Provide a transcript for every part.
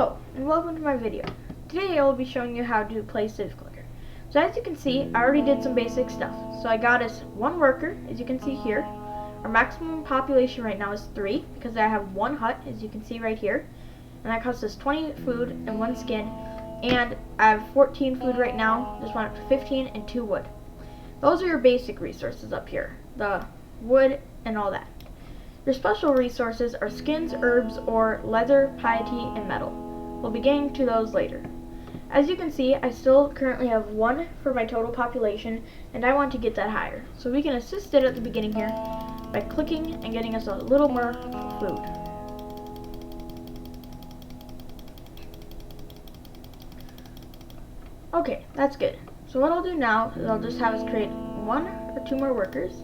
Hello, and welcome to my video. Today I will be showing you how to play civclicker. So as you can see, I already did some basic stuff. So I got us one worker, as you can see here. Our maximum population right now is 3, because I have one hut, as you can see right here. And that costs us 20 food and 1 skin. And I have 14 food right now, just went up to 15 and 2 wood. Those are your basic resources up here, the wood and all that. Your special resources are skins, herbs, or leather, piety, and metal. We'll be getting to those later. As you can see, I still currently have 1 for my total population, and I want to get that higher. So we can assist it at the beginning here by clicking and getting us a little more food. Okay, that's good. So what I'll do now is I'll just have us create 1 or 2 more workers.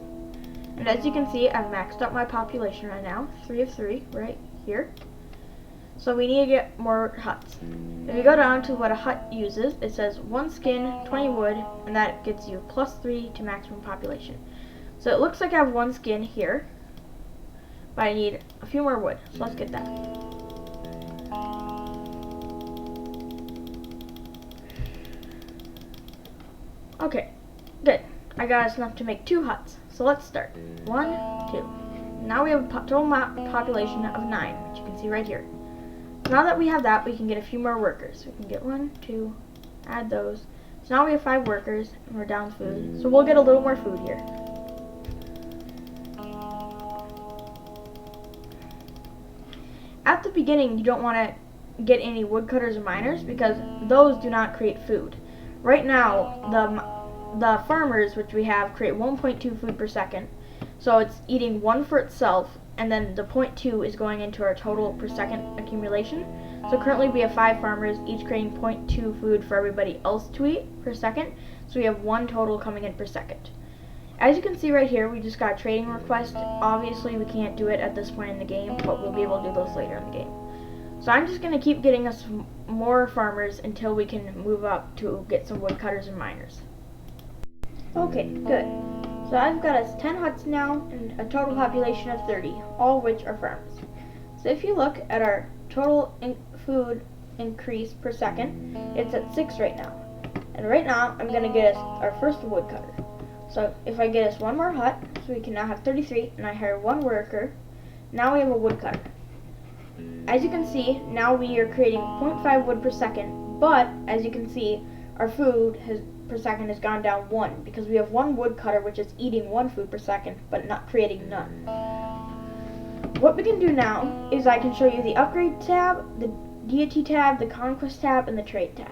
And as you can see, I've maxed out my population right now, 3 of 3 right here. So we need to get more huts. If you go down to what a hut uses, it says 1 skin, 20 wood, and that gets you plus 3 to maximum population. So it looks like I have 1 skin here, but I need a few more wood, so let's get that. Okay, good. I got us enough to make 2 huts. So let's start. 1, 2. Now we have a total population of 9, which you can see right here. So now that we have that, we can get a few more workers. We can get 1, 2, add those. So now we have 5 workers, and we're down food. So we'll get a little more food here. At the beginning, you don't want to get any woodcutters or miners because those do not create food. Right now, the farmers, which we have, create 1.2 food per second. So it's eating 1 for itself, and then the 0.2 is going into our total per second accumulation. So currently we have 5 farmers, each creating 0.2 food for everybody else to eat per second. So we have 1 total coming in per second. As you can see right here, we just got a trading request. Obviously we can't do it at this point in the game, but we'll be able to do those later in the game. So I'm just going to keep getting us more farmers until we can move up to get some woodcutters and miners. Okay, good. So I've got us 10 huts now and a total population of 30, all of which are farms. So if you look at our total food increase per second, it's at 6 right now. And right now, I'm going to get us our first woodcutter. So if I get us 1 more hut, so we can now have 33, and I hire 1 worker, now we have a woodcutter. As you can see, now we are creating 0.5 wood per second, but as you can see, our food per second has gone down 1 because we have 1 woodcutter which is eating 1 food per second but not creating none. What we can do now is I can show you the upgrade tab, the deity tab, the conquest tab, and the trade tab.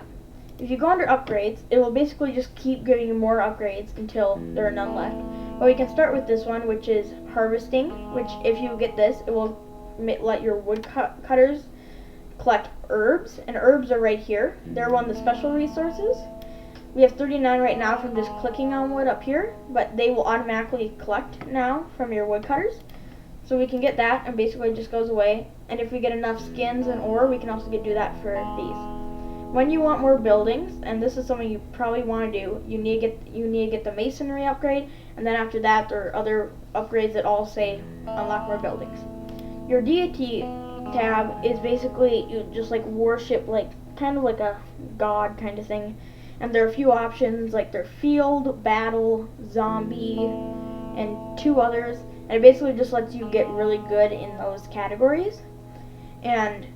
If you go under upgrades, it will basically just keep giving you more upgrades until there are none left. But we can start with this one, which is harvesting, which if you get this, it will let your woodcutters collect herbs, and herbs are right here. They're one of the special resources. We have 39 right now from just clicking on wood up here, but they will automatically collect now from your woodcutters. So we can get that, and basically it just goes away. And if we get enough skins and ore, we can also do that for these. When you want more buildings, and this is something you probably want to do, you need to get the masonry upgrade, and then after that there are other upgrades that all say unlock more buildings. Your deity tab is basically you just like worship, like kind of like a god kind of thing. And there are a few options, like their field, battle, zombie, and 2 others. And it basically just lets you get really good in those categories. And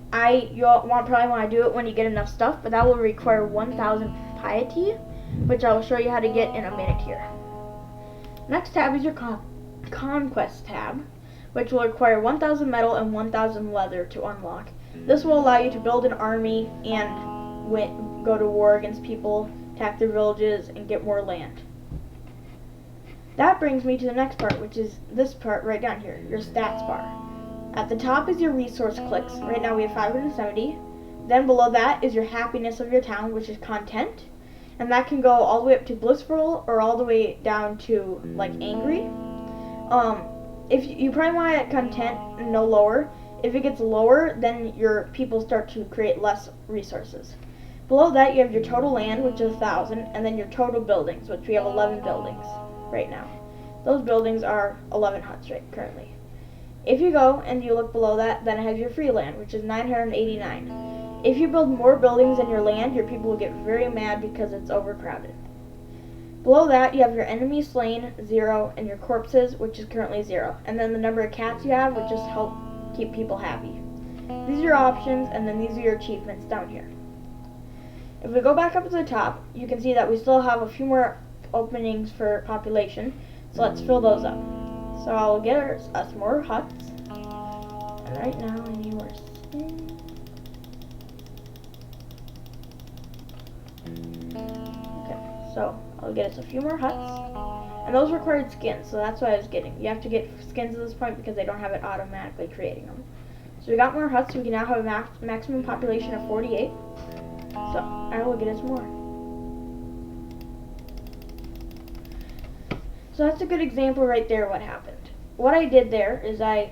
you'll probably want to do it when you get enough stuff, but that will require 1,000 piety, which I will show you how to get in a minute here. Next tab is your conquest tab, which will require 1,000 metal and 1,000 leather to unlock. This will allow you to build an army and go to war against people, attack their villages, and get more land. That brings me to the next part, which is this part right down here, your stats bar. At the top is your resource clicks. Right now we have 570. Then below that is your happiness of your town, which is content. And that can go all the way up to blissful or all the way down to like angry. If you probably want it at content and no lower. If it gets lower, then your people start to create less resources. Below that, you have your total land, which is 1,000, and then your total buildings, which we have 11 buildings right now. Those buildings are 11 huts right currently. If you go and you look below that, then it has your free land, which is 989. If you build more buildings in your land, your people will get very mad because it's overcrowded. Below that, you have your enemies slain, 0, and your corpses, which is currently 0. And then the number of cats you have, which just help keep people happy. These are your options, and then these are your achievements down here. If we go back up to the top, you can see that we still have a few more openings for population, so let's fill those up. So I'll get us more huts, and right now I need more skins. Okay, so I'll get us a few more huts, and those required skins, so that's what I was getting. You have to get skins at this point because they don't have it automatically creating them. So we got more huts, so we can now have a maximum population of 48. So I will get us more. So that's a good example right there what happened. What I did there is I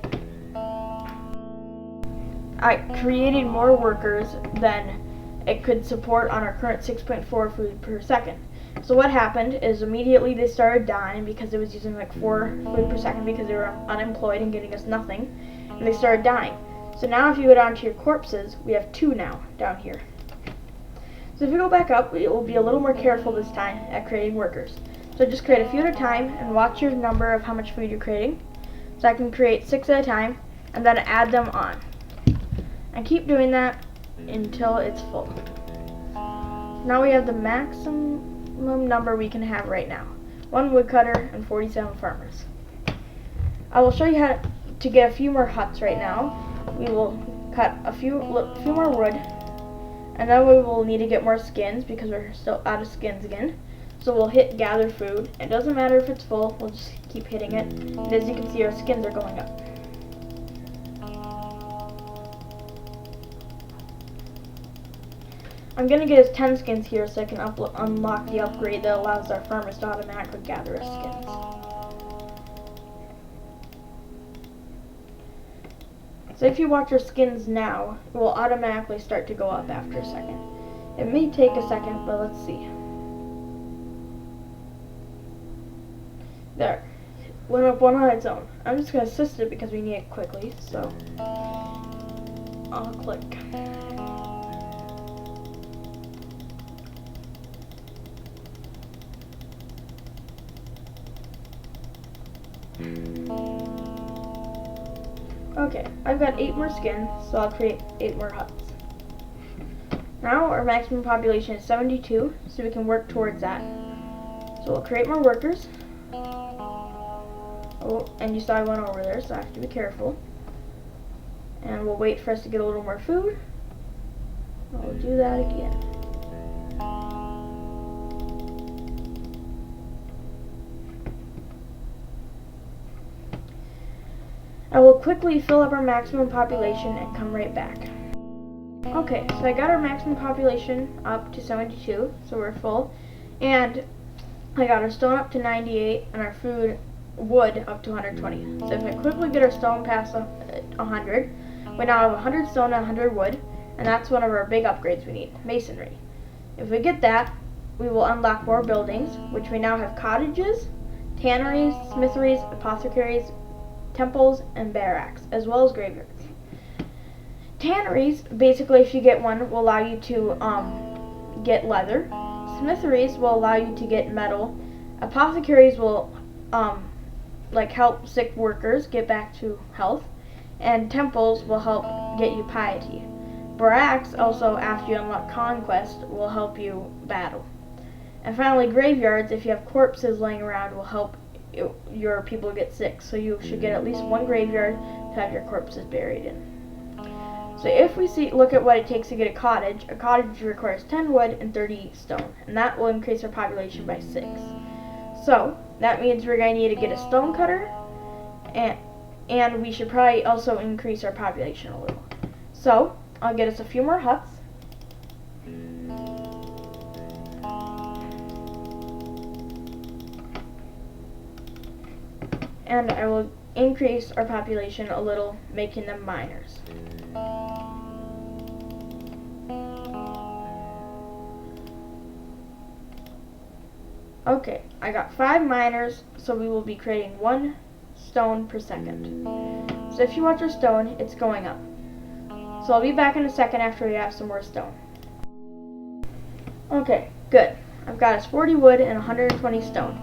created more workers than it could support on our current 6.4 food per second. So what happened is immediately they started dying because it was using like 4 food per second because they were unemployed and getting us nothing, and they started dying. So now if you go down to your corpses, we have 2 now down here. So if you go back up, it will be a little more careful this time at creating workers. So just create a few at a time and watch your number of how much food you're creating. So I can create 6 at a time and then add them on. And keep doing that until it's full. Now we have the maximum number we can have right now. 1 woodcutter and 47 farmers. I will show you how to get a few more huts right now. We will cut a few more wood, and then we will need to get more skins because we're still out of skins again. So we'll hit gather food. It doesn't matter if it's full, we'll just keep hitting it. And as you can see, our skins are going up. I'm going to get us 10 skins here so I can unlock the upgrade that allows our farmers to automatically gather us skins. So if you watch your skins now, it will automatically start to go up after a second. It may take a second, but let's see. There. Went up 1 on its own. I'm just going to assist it because we need it quickly, so I'll click. Okay, I've got 8 more skins, so I'll create 8 more huts. Now our maximum population is 72, so we can work towards that. So we'll create more workers. Oh, and you saw I went over there, so I have to be careful. And we'll wait for us to get a little more food. We'll do that again. I will quickly fill up our maximum population and come right back. Okay, so I got our maximum population up to 72, so we're full. And I got our stone up to 98 and our wood up to 120. So if I quickly get our stone past 100, we now have 100 stone and 100 wood, and that's one of our big upgrades we need, masonry. If we get that, we will unlock more buildings, which we now have cottages, tanneries, smitheries, apothecaries, temples, and barracks, as well as graveyards. Tanneries, basically if you get one, will allow you to get leather. Smitheries will allow you to get metal. Apothecaries will help sick workers get back to health. And temples will help get you piety. Barracks, also after you unlock conquest, will help you battle. And finally, graveyards, if you have corpses laying around, will help your people get sick, so you should get at least 1 graveyard to have your corpses buried in. So if we look at what it takes to get a cottage requires 10 wood and 30 stone, and that will increase our population by 6. So that means we're going to need to get a stone cutter, and we should probably also increase our population a little. So I'll get us a few more huts. And I will increase our population a little, making them miners. Okay, I got 5 miners, so we will be creating 1 stone per second. So if you watch our stone, it's going up. So I'll be back in a second after we have some more stone. Okay, good. I've got us 40 wood and 120 stone.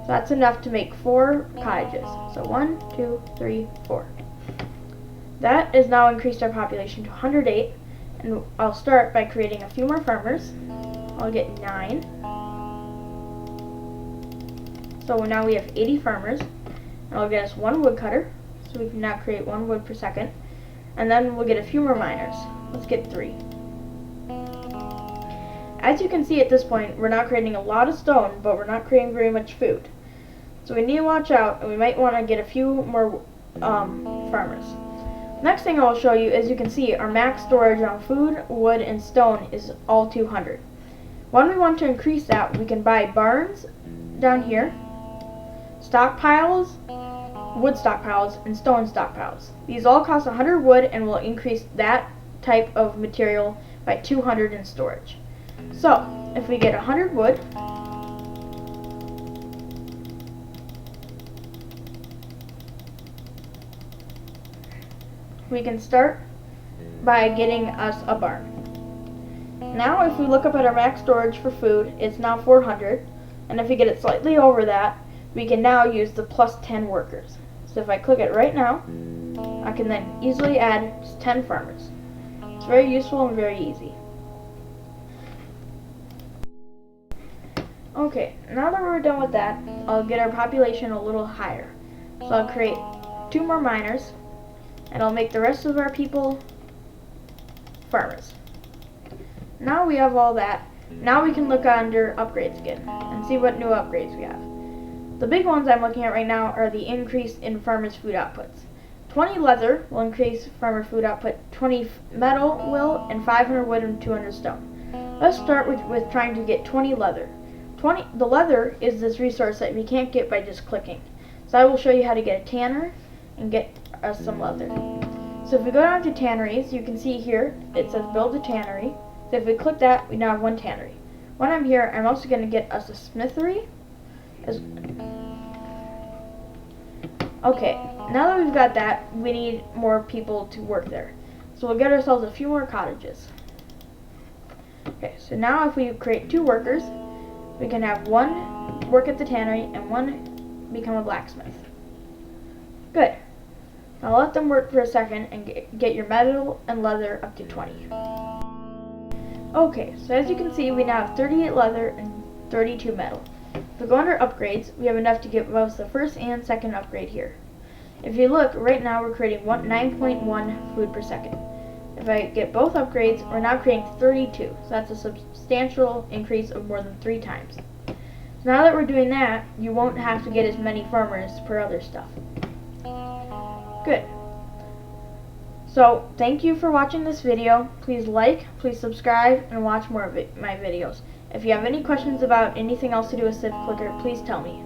So that's enough to make 4 cottages. So 1, 2, 3, 4. That has now increased our population to 108. And I'll start by creating a few more farmers. I'll get 9. So now we have 80 farmers. And I'll get us 1 woodcutter. So we can now create 1 wood per second. And then we'll get a few more miners. Let's get 3. As you can see at this point, we're not creating a lot of stone, but we're not creating very much food. So we need to watch out, and we might want to get a few more farmers. Next thing I will show you, as you can see, our max storage on food, wood, and stone is all 200. When we want to increase that, we can buy barns down here, stockpiles, wood stockpiles, and stone stockpiles. These all cost 100 wood and will increase that type of material by 200 in storage. So, if we get 100 wood, we can start by getting us a barn. Now if we look up at our max storage for food, it's now 400, and if we get it slightly over that, we can now use the plus 10 workers. So if I click it right now, I can then easily add just 10 farmers. It's very useful and very easy. Okay, now that we're done with that, I'll get our population a little higher. So I'll create 2 more miners, and I'll make the rest of our people farmers. Now we have all that. Now we can look under upgrades again and see what new upgrades we have. The big ones I'm looking at right now are the increase in farmers' food outputs. 20 leather will increase farmer food output, 20 metal will, and 500 wood and 200 stone. Let's start with trying to get 20 leather. The leather is this resource that we can't get by just clicking. So I will show you how to get a tanner and get us some leather. So if we go down to tanneries, you can see here it says build a tannery. So if we click that, we now have 1 tannery. When I'm here, I'm also going to get us a smithery. Okay, now that we've got that, we need more people to work there. So we'll get ourselves a few more cottages. Okay, so now if we create 2 workers, we can have 1 work at the tannery and 1 become a blacksmith. Good. Now let them work for a second and get your metal and leather up to 20. Okay, so as you can see, we now have 38 leather and 32 metal. If we go under upgrades, we have enough to get both the first and second upgrade here. If you look, right now we're creating 9.1 food per second. If I get both upgrades, we're now creating 32. So that's a substantial increase of more than 3 times. So now that we're doing that, you won't have to get as many farmers per other stuff. Good. So, thank you for watching this video. Please like, please subscribe, and watch more of my videos. If you have any questions about anything else to do with civclicker, please tell me.